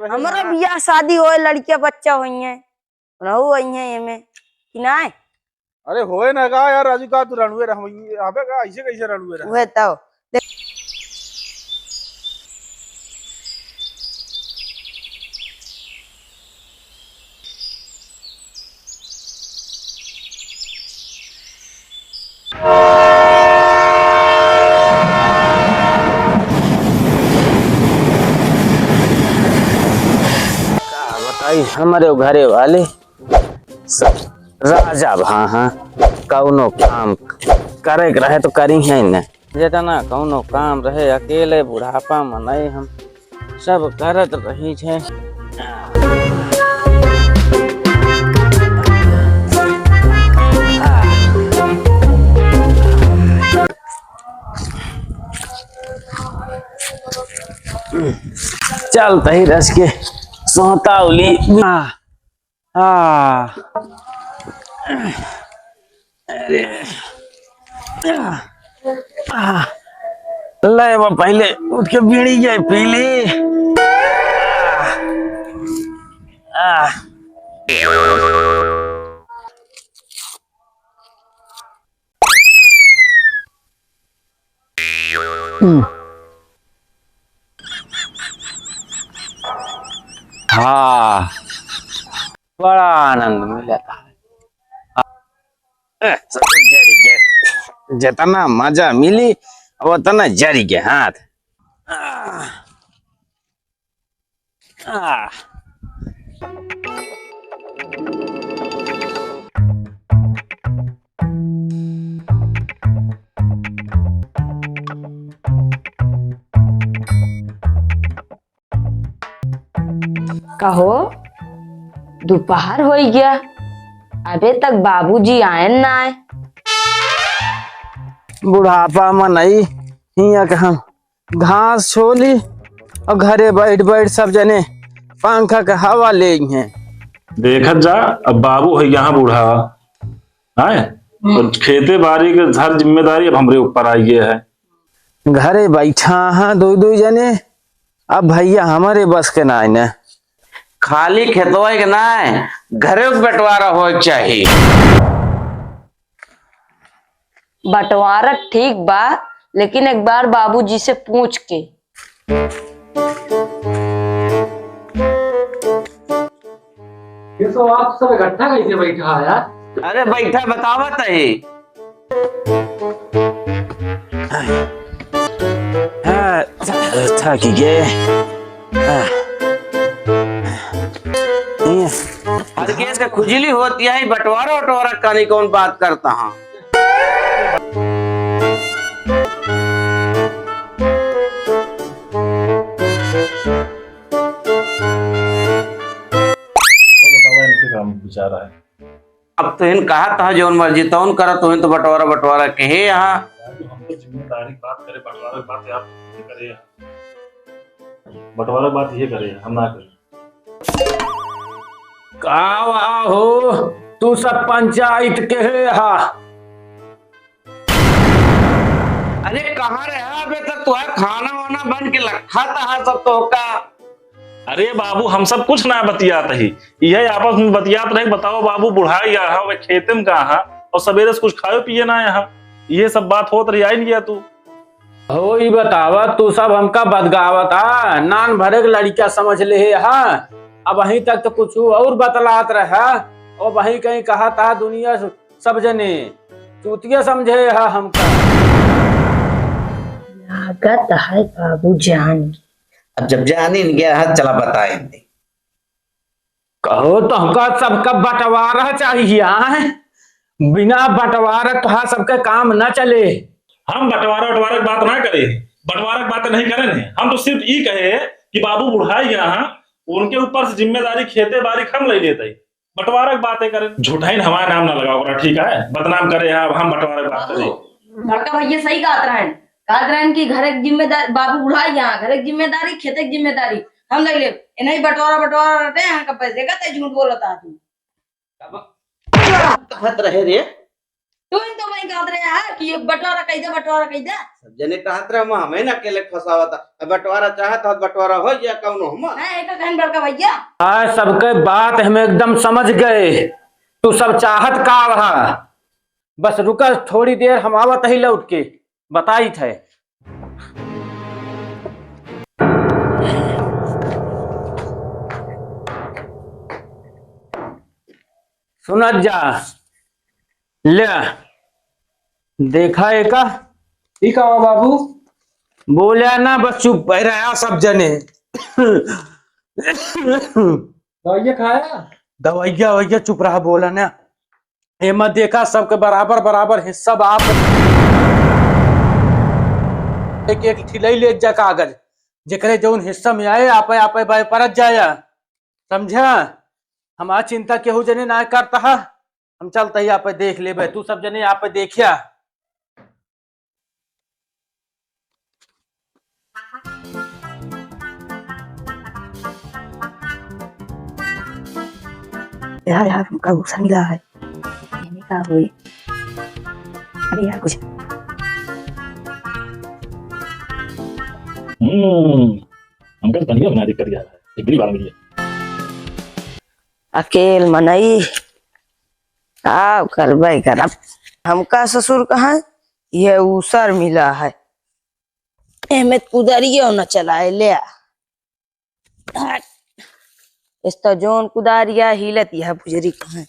हमारा बियाह शादी होए, लड़कियां बच्चा हुई है, रहू आई है ये में कि ना है। अरे होए ना का यार राजू का तू रणुए रह अबे का ऐसे कैसे रणुए रह वे तो बताई हमारे घरे वाले सब राजा हाँ हाँ कौनो काम करे के रहे तो करी है न जेतना कौनो काम रहे अकेले बुढ़ापा मनाई हम सब करत रही छे। चल तही रस के सोता उली ले वो पहले उठ के बीड़ी जाए पी ली। हाँ बड़ा आनंद मिला था। जरी के जितना मजा मिली वो तना जरी के हाथ। कहो दोपहर हो गया, अबे तक बाबूजी आए ना आए। बुढ़ापा में नहीं हिया के हम घास छोली और घरे बैठ बैठ सब जने पंखा के हवा ले हैं। देखत जा अब बाबू है यहाँ बूढ़ा है तो खेते बाड़ी के हर जिम्मेदारी अब हमरे ऊपर आई है। घरे बैठा हाँ दो दो जने, अब भैया हमारे बस के ना न खाली खेतवा के ना घरे बंटवारा हो चाहिए। बंटवारा ठीक बा, लेकिन एक बार बाबूजी से पूछ के। ये तो आप सब इकट्ठा कैसे बैठा है यार? अरे बैठा बतावत है। थक गए। हर केस का खुजली होती है, बंटवारा बंटवारा कानी कौन बात करता हाँ। बेचारा है अब तो इन कहा था जो मर्जी तौन करा तो तो बंटवारा बंटवारा कहे यहाँ। हम तो जिम्मेदारी बात करे बंटवारा की बात आप ये करे, बंटवारा बात ये करे हम ना करें। का हो तू सब पंचायत के है हा? अरे कहाँ रहा अबे तक तुम्हारा खाना वाना बन के रखा था सब तो का। अरे बाबू हम सब कुछ ना बतियात ही, यही आपस में बतियात रहे। बताओ बाबू बुढ़ाई यहाँ वे खेते में कहा और सवेरे से कुछ खाओ पिए ना यहाँ, ये सब बात होत रही आई नहीं गया तू। हो ही बतावत तू सब हमका बदगावत हा, नान भरे के लड़किया समझ ले हा। अब वहीं तक तो कुछ और बतलात रहा और वहीं कहीं कहा था दुनिया सब जने चूतिया समझे हा हमका। लागत है बाबू जान। अब जब जानी नहीं गया हाथ चला बताए कहो तो हमका सबका बंटवारा चाहिए है? बिना बंटवारा कहा सबका काम न चले। हम बंटवारा बंटवारा की बात ना करे, बंटवारा की बात नहीं करे। हम तो सिर्फ ये कहे कि बाबू बुढ़ाई यहाँ उनके ऊपर से जिम्मेदारी खेते बाड़ी हम ले लेते, बंटवारा की बातें करें। झूठा ही हमारा नाम ना लगाओ, ठीक है? बदनाम करे हम बंटवारा की बात करें। लड़का भैया सही कहत रहे कि घर एक जिम्मेदारी, बाबू बुढ़ाई यहाँ घर एक जिम्मेदारी, खेत एक जिम्मेदारी हम ले ले। नहीं बंटवारा बंटवारा रहते हैं यहाँ का पैसे का झूठ बोलता तू। कहत रहे रे तू इन तो वही कहत रहे है कि ये बंटवारा कह दे, बंटवारा कह दे। सब जने कहत रहे हम हमें ना अकेले फसावा था। अब बंटवारा चाहत तो बंटवारा हो गया कौनो हम। है एक कहन बड़का भैया। हाँ सबके बात हम एकदम समझ गए। तू सब चाहत का रहा, बस रुका थोड़ी देर, हम आवत ही लौट के बताई थे। सुनत जा ले, देखा एका ठीक है बाबू। बोलिया ना, बस चुप बैठ रहा सब जने। दवाइयाँ खाया? दवाइया वैया चुप रहा, बोला ना। एमा देखा सबके बराबर बराबर हिस्सा बाप एक एक ठिलई ले जा कागज, जेकरे जौन हिस्सा में आए आपे आपे बाय परत जाया, समझा। हमारा चिंता केहू जने ना करता है, हम चलते ही आपे देख लेबे, तू सब जने आपे देखिया। यार यार हमका गुस्सा मिला है, कहने का हुई। अरे यार कुछ हमका तो तनिया बना दिक्कत यार है, एक भी बार मिली है। अकेल मनई का करबे करब। हमका ससुर कहाँ, ये उसर मिला है, एमे कुदरियो न चलाए ले। इस तो जोन कुदारिया हिलत यह पुजरी कहाँ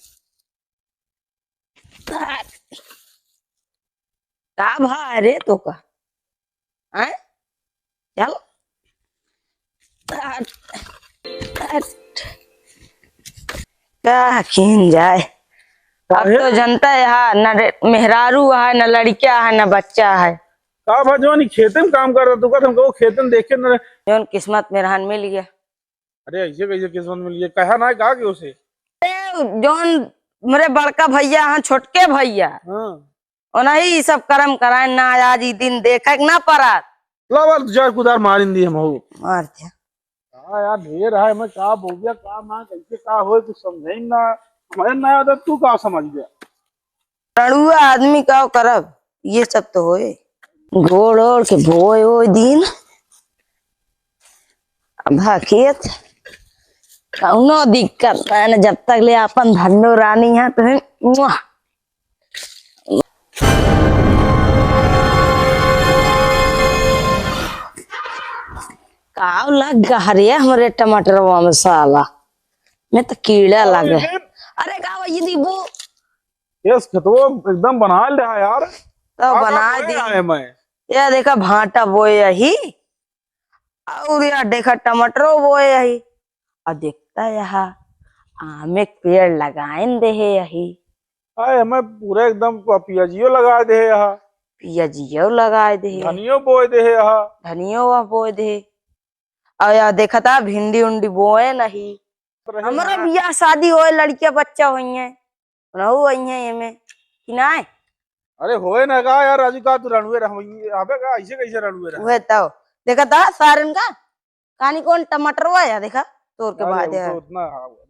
का भा रे तो का हैं? चल क्या खींच जाए। अब तो जनता है न मेहरारू है, न लड़किया है, न बच्चा है। का भजवानी खेते में काम कर रहा तू का, तुमको खेते में देखे न। जोन किस्मत में रहन मिल गया। अरे ऐसे कैसे किस्मत मिली है, कहा ना कहा कि उसे। जोन मेरे बड़का भैया हैं, छोटके भैया नहीं सब कर्म कराए ना, आज ही दिन देखे ना पड़ा लावा जार कुदार मारिन दी हम हो मार दिया। हाँ यार ढेर है, मैं का बोल गया का ना कैसे का हो कुछ समझे ना, हमारे ना आदत तू का समझ गया। रणुआ आदमी का करब, ये सब तो होए। घोड़ ओढ़ के भोए हो दिन अब खेत कौनो दिक्कत ना, जब तक ले अपन धन्नो रानी है तो काव लग गया रे हमारे टमाटर में साला में तो कीड़ा लग गए। अरे का ये दीबू यस खतवा एकदम बना लिया यार, तो बना दी। मैं ये देखा भाटा बोए यही, और यार देखा टमाटर बोए यही, और देखता यहाँ आम एक पेड़ लगाए दे है यही। आए मैं पूरा एकदम पियाजियो लगा दे है यहाँ, पियाजियो लगाए दे, धनियो बोए दे है यहाँ, धनियो वह बोए दे। और यार देखा था भिंडी उंडी बोए नहीं। हमारा बियाह शादी होए, लड़कियां बच्चा हुई है कि ना। अरे होए ना का यार राजू का तू रणुए अबे का ऐसे कैसे रणुए रहा। वह तो देखा था सारन का कहानी कौन टमाटर हुआ या देखा तोड़ के बाद तो उतना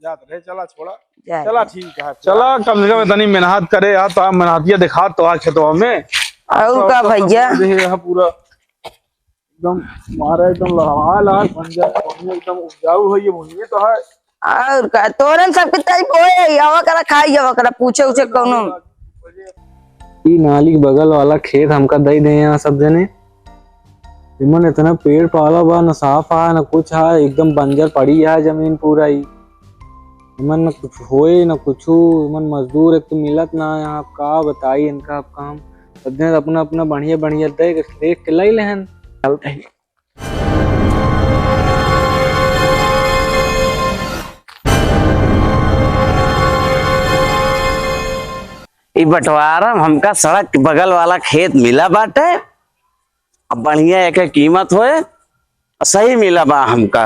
जात रहे, चला छोड़ा जाए। चला ठीक है, चला कम से कम इतनी मेहनत करे यार, तो मेहनतिया दिखा तो आ खेतों में और का भैया यहाँ पूरा एकदम मारा एकदम लहा लहा बन जाए, एकदम उपजाऊ है ये भूमि तो है। और का तोरन सब कितना बोए आवा करा खाई आवा करा पूछे उछे कौनो। ई नाली के बगल वाला खेत हमका दे दे यहाँ सब जने। इमन इतना पेड़ पाला बा, न साफ है न कुछ है, एकदम बंजर पड़ी है जमीन पूरा ही। इमन न कुछ होए न कुछ, इमन मजदूर एक तो मिलत ना यहाँ, का बताई इनका अब काम। सब जने अपना अपना बढ़िया बढ़िया देख के लै लेहन चलते ही। बंटवारा हमका सड़क के बगल वाला खेत मिला बाटे, अब बढ़िया एक कीमत होए, सही मिला बा हमका।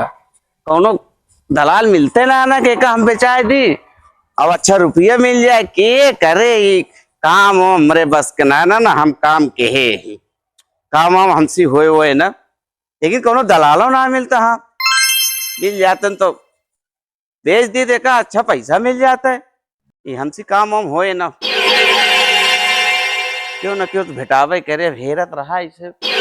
कौनो दलाल मिलते ना ना के हम बेचाए दी, अब अच्छा रुपया मिल जाए के करे ही काम हो हमरे बस के ना ना हम काम के ही काम हम हमसी होए ना, लेकिन कौनो दलालों ना मिलता। हाँ मिल जाते तो बेच दी, देखा अच्छा पैसा मिल जाता है, ये हमसी काम हम होए ना। क्यों न क्यों तो भेटावे करे, हेरत रहा इसे।